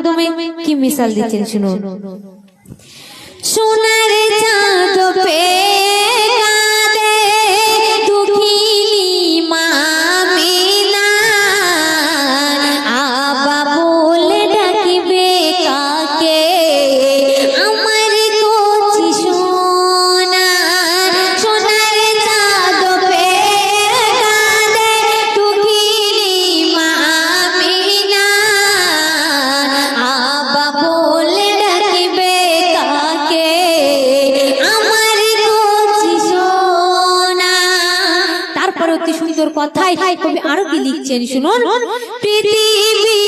মাধ্যমে কি মিসাল দিচ্ছেন শুনুন। সোনার চাঁদ পে কাঁদে দুঃখিনী মা আমিনা, আবা বলে ডাকিবে কাকে আমার কচি সোনা। সোনার চাঁদ পে কাঁদে দুঃখিনী মা আমিনা, আবা বলে ডাকিবে কাকে আমার কচি সোনা। তারপর অতি সুন্দর কথায় কবি আরো কি লিখছেন শুনুন। পৃথিবী